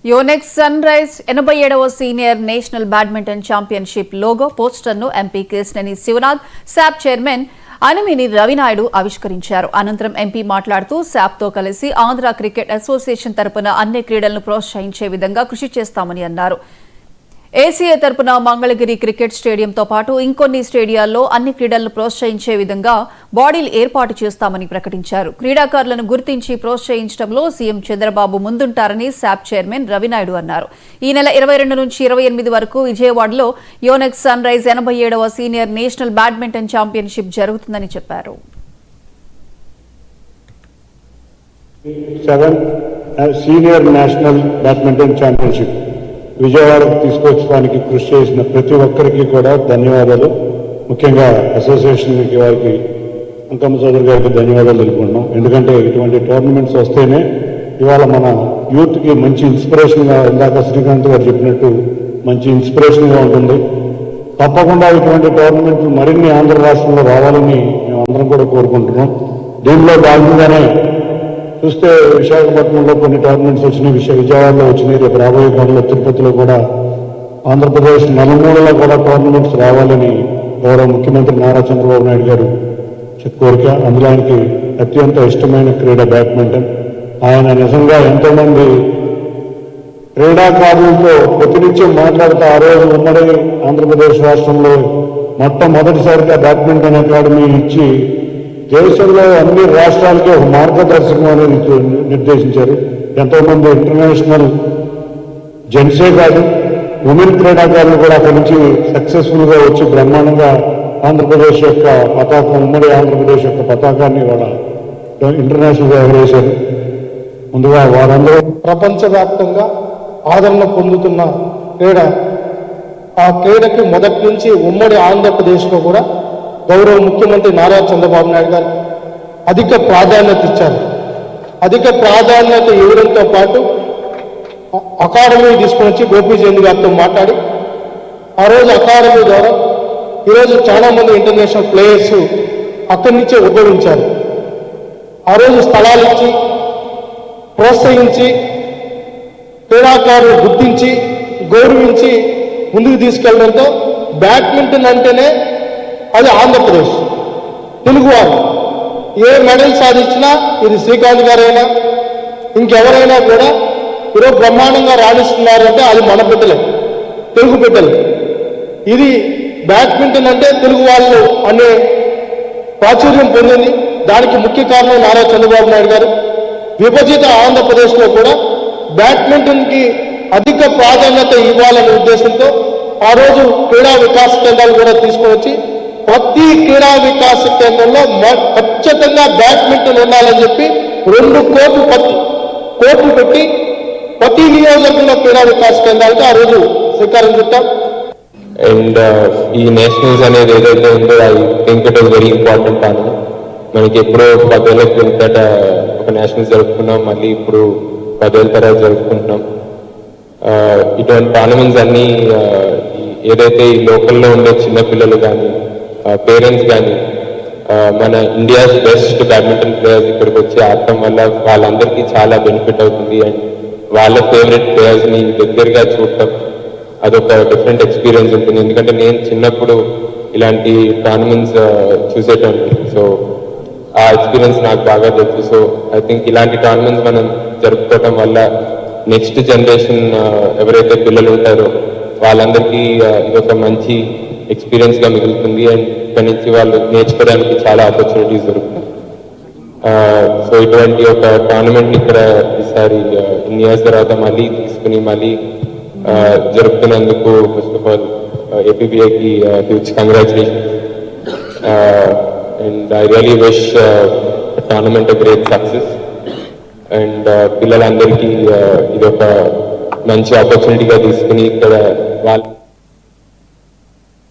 Yonex sunrise 87వ senior national badminton championship logo పోస్టర్ను MP Kesineni Sivanath SAAP chairman Animini Ravinaidu ఆవిష్కరించారు. అనంతరం ఎంపీ మాట్లాడుతూ శాప్తో కలిసి ఆంధ్ర క్రికెట్ అసోసియేషన్ తరపున అన్ని క్రీడలను ప్రోత్సహించే విధంగా కృషి చేస్తామని అన్నారు. ఏసీఏ తరపున మంగళగిరి క్రికెట్ స్టేడియంతో పాటు ఇంకొన్ని స్టేడియాల్లో అన్ని క్రీడలను ప్రోత్సహించే విధంగా బాడీలు ఏర్పాటు చేస్తామని ప్రకటించారు. క్రీడాకారులను గుర్తించి ప్రోత్సహించడంలో సీఎం చంద్రబాబు ముందుంటారని శాప్ చైర్మన్ రవినాయుడు అన్నారు. ఈ నెల 22 నుంచి 28 వరకు విజయవాడలో యోనెక్స్ సన్ రైజ్ 87వ సీనియర్ నేషనల్ బ్యాడ్మింటన్ ఛాంపియన్షిప్ జరుగుతుందని చెప్పారు. సీనియర్ నేషనల్ బ్యాడ్మింటన్ ఛాంపియన్షిప్ విజయవాడకు తీసుకొచ్చడానికి కృషి చేసిన ప్రతి ఒక్కరికి కూడా ధన్యవాదాలు. ముఖ్యంగా అసోసియేషన్ వారికి అంకమ్మ చౌదరి గారికి ధన్యవాదాలు తెలుపుకుంటున్నాం. ఎందుకంటే ఇటువంటి టోర్నమెంట్స్ వస్తేనే ఇవాళ మన యూత్కి మంచి ఇన్స్పిరేషన్గా, ఇందాక శ్రీకాంత్ గారు చెప్పినట్టు మంచి ఇన్స్పిరేషన్గా ఉంటుంది. తప్పకుండా ఇటువంటి టోర్నమెంట్లు మరిన్ని ఆంధ్ర రాష్ట్రంలో రావాలని మేము అందరం కూడా కోరుకుంటున్నాం. దీనిలో భాగంగానే చూస్తే విశాఖపట్నంలో కొన్ని టోర్నమెంట్స్ వచ్చినాయి, విజయవాడలో వచ్చినాయి. రేపు రాబోయే కాలంలో తిరుపతిలో కూడా ఆంధ్రప్రదేశ్ నలుమూలలో కూడా టోర్నమెంట్స్ రావాలని గౌరవ ముఖ్యమంత్రి నారా చంద్రబాబు నాయుడు గారు కోరిక. అందులో ఆయనకి అత్యంత ఇష్టమైన క్రీడ బ్యాడ్మింటన్. ఆయన నిజంగా ఎంతోమంది క్రీడాకారులతో ప్రతినిత్యం మాట్లాడుతూ ఆ రోజు ఉమ్మడి ఆంధ్రప్రదేశ్ రాష్ట్రంలో మొట్టమొదటిసారిగా బ్యాడ్మింటన్ అకాడమీ ఇచ్చి దేశంలో అన్ని రాష్ట్రాలకి ఒక మార్గదర్శకం అనేది నిర్దేశించారు. ఎంతోమంది ఇంటర్నేషనల్ జెంట్సే కాదు, ఉమెన్ క్రీడాకారులు కూడా అక్కడి నుంచి సక్సెస్ఫుల్గా వచ్చి బ్రహ్మాండంగా ఆంధ్రప్రదేశ్ యొక్క పతాకం, ఉమ్మడి ఆంధ్రప్రదేశ్ యొక్క పతాకాన్ని వాళ్ళ ఇంటర్నేషనల్గా ఎగరేశారు. ముందుగా వారందరూ ప్రపంచవ్యాప్తంగా ఆదరణ పొందుతున్న క్రీడ. ఆ క్రీడకి మొదటి నుంచి ఉమ్మడి ఆంధ్రప్రదేశ్లో కూడా గౌరవ ముఖ్యమంత్రి నారా చంద్రబాబు నాయుడు గారు అధిక ప్రాధాన్యత ఇచ్చారు. అధిక ప్రాధాన్యత ఇవ్వడంతో పాటు అకాడమీ తీసుకొని వచ్చి గోపీచంద్ గారితో మాట్లాడి ఆ రోజు అకాడమీ ద్వారా ఈరోజు చాలామంది ఇంటర్నేషనల్ ప్లేయర్స్ అక్కడి నుంచే ఉద్భవించారు. ఆ రోజు స్థలాలు ఇచ్చి ప్రోత్సహించి క్రీడాకారులు గుర్తించి గౌరవించి ముందుకు తీసుకెళ్లడంతో బ్యాడ్మింటన్ అంటేనే అది ఆంధ్రప్రదేశ్ తెలుగువారు ఏ మెడల్ సాధించినా, ఇది శ్రీకాంత్ గారైనా ఇంకెవరైనా కూడా ఈరోజు బ్రహ్మాండంగా రాణిస్తున్నారంటే అది మన బిడ్డలే, తెలుగు బిడ్డలు. ఇది బ్యాడ్మింటన్ అంటే తెలుగు వాళ్ళు అనే ప్రాచుర్యం పొందింది. దానికి ముఖ్య కారణం నారా చంద్రబాబు నాయుడు గారు. విభజిత ఆంధ్రప్రదేశ్లో కూడా బ్యాడ్మింటన్కి అధిక ప్రాధాన్యత ఇవ్వాలనే ఉద్దేశంతో ఆ రోజు క్రీడా వికాస కేంద్రాలు కూడా తీసుకొని వచ్చి ప్రతి క్రీడా వికాస కేంద్రంలో ఖచ్చితంగా బ్యాడ్మింటన్ ఉండాలని చెప్పి 2 కోట్లు పెట్టి ప్రతి నియోజకవర్గంలో క్రీడా వికాస కేంద్రాలకి ఆ రోజు శ్రీకారం చుట్టాం. అండ్ ఈ నేషనల్స్ అనేది ఏదైతే ఉందో I think it was very important అని. మనకి ఎప్పుడో 10 ఏళ్ళ క్రిందట ఒక నేషనల్స్ జరుపుకున్నాం, మళ్ళీ ఇప్పుడు 10 ఏళ్ళ తర్వాత జరుపుకుంటున్నాం. ఇటువంటి టోర్నమెంట్స్ అన్నీ ఏదైతే ఈ లోకల్లో ఉండే చిన్నపిల్లలు కానీ పేరెంట్స్ కానీ మన ఇండియాస్ బెస్ట్ బ్యాడ్మింటన్ ప్లేయర్స్ ఇక్కడికి వచ్చి ఆడటం వల్ల వాళ్ళందరికీ చాలా బెనిఫిట్ అవుతుంది. అండ్ వాళ్ళ ఫేవరెట్ ప్లేయర్స్ని దగ్గరగా చూడటం అదొక డిఫరెంట్ ఎక్స్పీరియన్స్ ఉంటుంది. ఎందుకంటే నేను చిన్నప్పుడు ఇలాంటి టోర్నమెంట్స్ చూసేటోని, సో ఆ ఎక్స్పీరియన్స్ నాకు బాగా తెలుసు. సో ఐ థింక్ ఇలాంటి టోర్నమెంట్స్ మనం జరుపుకోవటం వల్ల నెక్స్ట్ జనరేషన్ ఎవరైతే పిల్లలు ఉంటారో వాళ్ళందరికీ ఇదొక మంచి ఎక్స్పీరియన్స్గా మిగులుతుంది. అండ్ ఇక్కడి నుంచి వాళ్ళు నేర్చుకోవడానికి చాలా ఆపర్చునిటీస్ దొరుకుతాయి. సో ఇటువంటి ఒక టోర్నమెంట్ ఇక్కడ ఈసారి ఇన్ని ఇయర్స్ తర్వాత మళ్ళీ తీసుకుని మళ్ళీ జరుపుతున్నందుకు ఫస్ట్ ఆఫ్ ఆల్ ఏపీబీఐకి huge congratulations. And I really wish tournament great success. And పిల్లలందరికీ ఇది ఒక మంచి ఆపర్చునిటీగా తీసుకుని ఇక్కడ వాళ్ళు